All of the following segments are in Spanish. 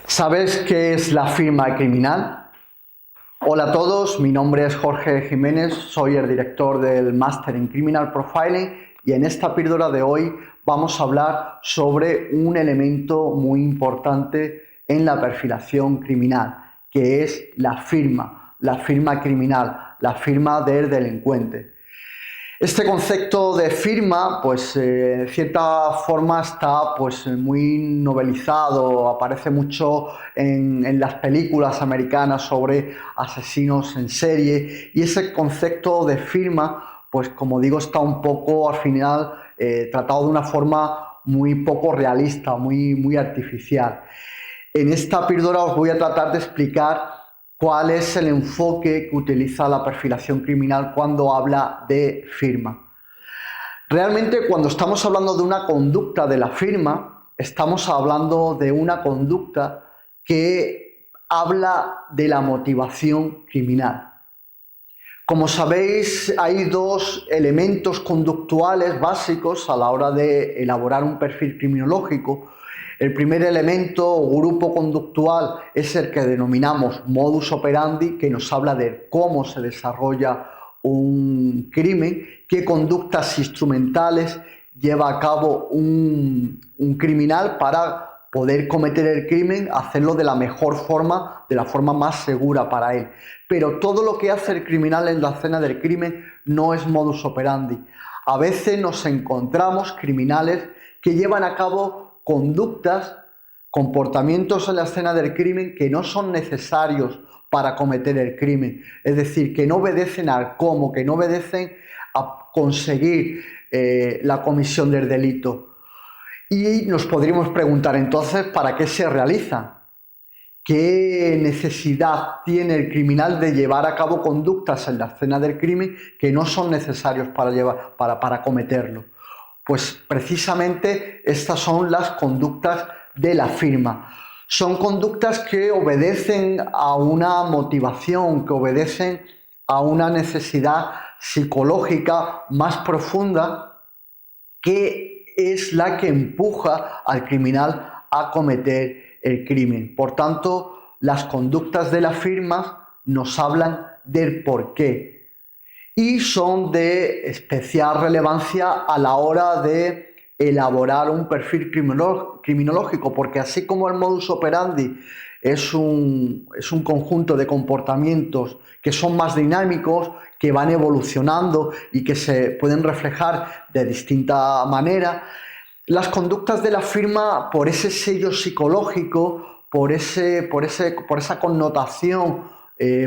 ¿Sabes qué es la firma criminal? Hola a todos, mi nombre es Jorge Jiménez, soy el director del Máster en Criminal Profiling y en esta píldora de hoy vamos a hablar sobre un elemento muy importante en la perfilación criminal, que es la firma criminal, la firma del delincuente. Este concepto de firma, en cierta forma está muy novelizado, aparece mucho en las películas americanas sobre asesinos en serie, y ese concepto de firma, pues como digo, está un poco al final tratado de una forma muy poco realista, muy artificial. En esta píldora os voy a tratar de explicar cuál es el enfoque que utiliza la perfilación criminal cuando habla de firma. Realmente, cuando estamos hablando de una conducta de la firma, estamos hablando de una conducta que habla de la motivación criminal. Como sabéis, hay dos elementos conductuales básicos a la hora de elaborar un perfil criminológico. El primer elemento o grupo conductual es el que denominamos modus operandi, que nos habla de cómo se desarrolla un crimen, qué conductas instrumentales lleva a cabo un criminal para poder cometer el crimen, hacerlo de la mejor forma, de la forma más segura para él. Pero todo lo que hace el criminal en la escena del crimen no es modus operandi. A veces nos encontramos criminales que llevan a cabo conductas, comportamientos en la escena del crimen que no son necesarios para cometer el crimen. Es decir, que no obedecen al cómo, que no obedecen a conseguir la comisión del delito. Y nos podríamos preguntar entonces, ¿para qué se realizan? ¿Qué necesidad tiene el criminal de llevar a cabo conductas en la escena del crimen que no son necesarios para cometerlo? Pues precisamente estas son las conductas de la firma. Son conductas que obedecen a una motivación, que obedecen a una necesidad psicológica más profunda, que es la que empuja al criminal a cometer el crimen. Por tanto, las conductas de las firmas nos hablan del porqué y son de especial relevancia a la hora de elaborar un perfil criminológico, porque así como el modus operandi es un conjunto de comportamientos que son más dinámicos, que van evolucionando y que se pueden reflejar de distinta manera, las conductas de la firma, por ese sello psicológico, por esa connotación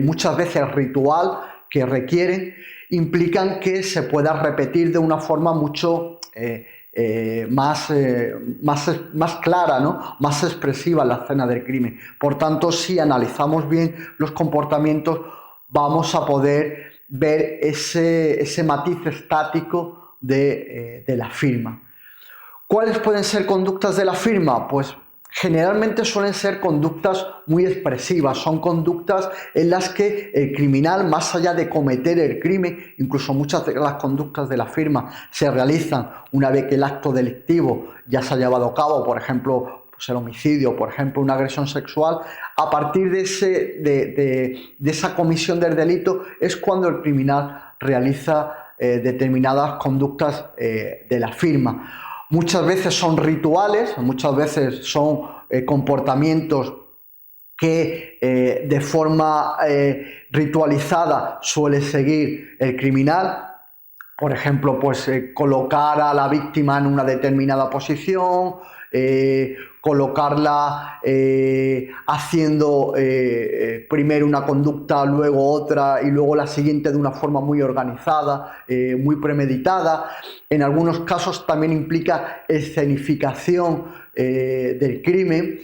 muchas veces ritual que requieren, implican que se pueda repetir de una forma mucho más clara, ¿no? Más expresiva en la escena del crimen. Por tanto, si analizamos bien los comportamientos, vamos a poder ver ese matiz estático de la firma. ¿Cuáles pueden ser conductas de la firma? Pues generalmente suelen ser conductas muy expresivas, son conductas en las que el criminal, más allá de cometer el crimen, incluso muchas de las conductas de la firma se realizan una vez que el acto delictivo ya se ha llevado a cabo, por ejemplo, pues el homicidio, por ejemplo, una agresión sexual. A partir de esa comisión del delito es cuando el criminal realiza determinadas conductas de la firma. Muchas veces son rituales, muchas veces son comportamientos que de forma ritualizada suele seguir el criminal. Por ejemplo, colocar a la víctima en una determinada posición, colocarla haciendo primero una conducta, luego otra y luego la siguiente de una forma muy organizada, muy premeditada. En algunos casos también implica escenificación del crimen,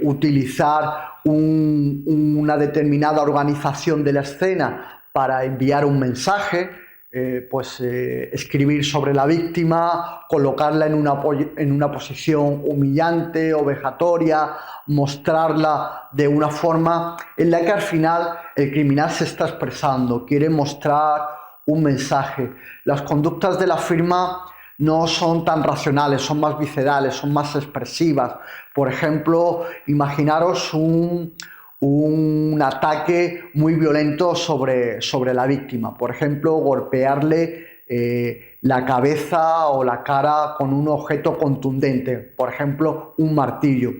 utilizar una determinada organización de la escena para enviar un mensaje. Escribir sobre la víctima, colocarla en una posición humillante o vejatoria, mostrarla de una forma en la que al final el criminal se está expresando, quiere mostrar un mensaje. Las conductas de la firma no son tan racionales, son más viscerales, son más expresivas. Por ejemplo, imaginaros un ataque muy violento sobre la víctima. Por ejemplo, golpearle la cabeza o la cara con un objeto contundente, por ejemplo, un martillo.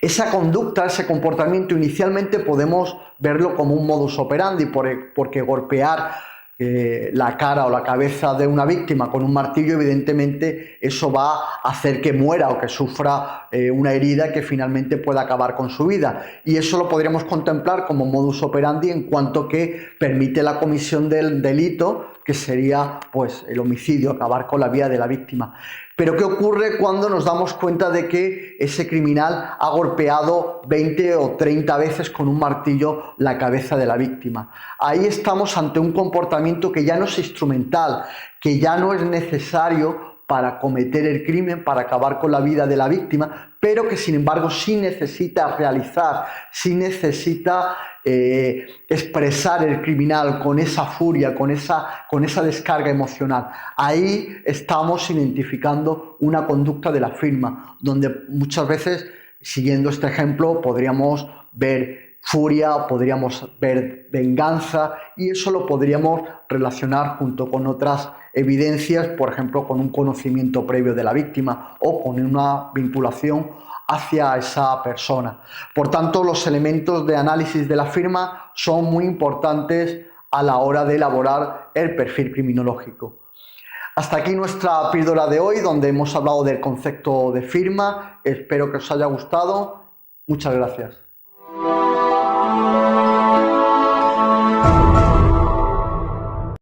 Esa conducta, ese comportamiento, inicialmente podemos verlo como un modus operandi, porque golpear la cara o la cabeza de una víctima con un martillo, evidentemente eso va a hacer que muera o que sufra una herida que finalmente pueda acabar con su vida, y eso lo podríamos contemplar como modus operandi en cuanto que permite la comisión del delito, que sería pues el homicidio, acabar con la vida de la víctima. Pero ¿qué ocurre cuando nos damos cuenta de que ese criminal ha golpeado 20 o 30 veces con un martillo la cabeza de la víctima? Ahí estamos ante un comportamiento que ya no es instrumental, que ya no es necesario para cometer el crimen, para acabar con la vida de la víctima, pero que sin embargo sí necesita realizar, sí necesita expresar el criminal con esa furia, con esa descarga emocional. Ahí estamos identificando una conducta de la firma, donde muchas veces, siguiendo este ejemplo, podríamos ver furia, podríamos ver venganza, y eso lo podríamos relacionar junto con otras evidencias, por ejemplo, con un conocimiento previo de la víctima o con una vinculación hacia esa persona. Por tanto, los elementos de análisis de la firma son muy importantes a la hora de elaborar el perfil criminológico. Hasta aquí nuestra píldora de hoy, donde hemos hablado del concepto de firma. Espero que os haya gustado. Muchas gracias.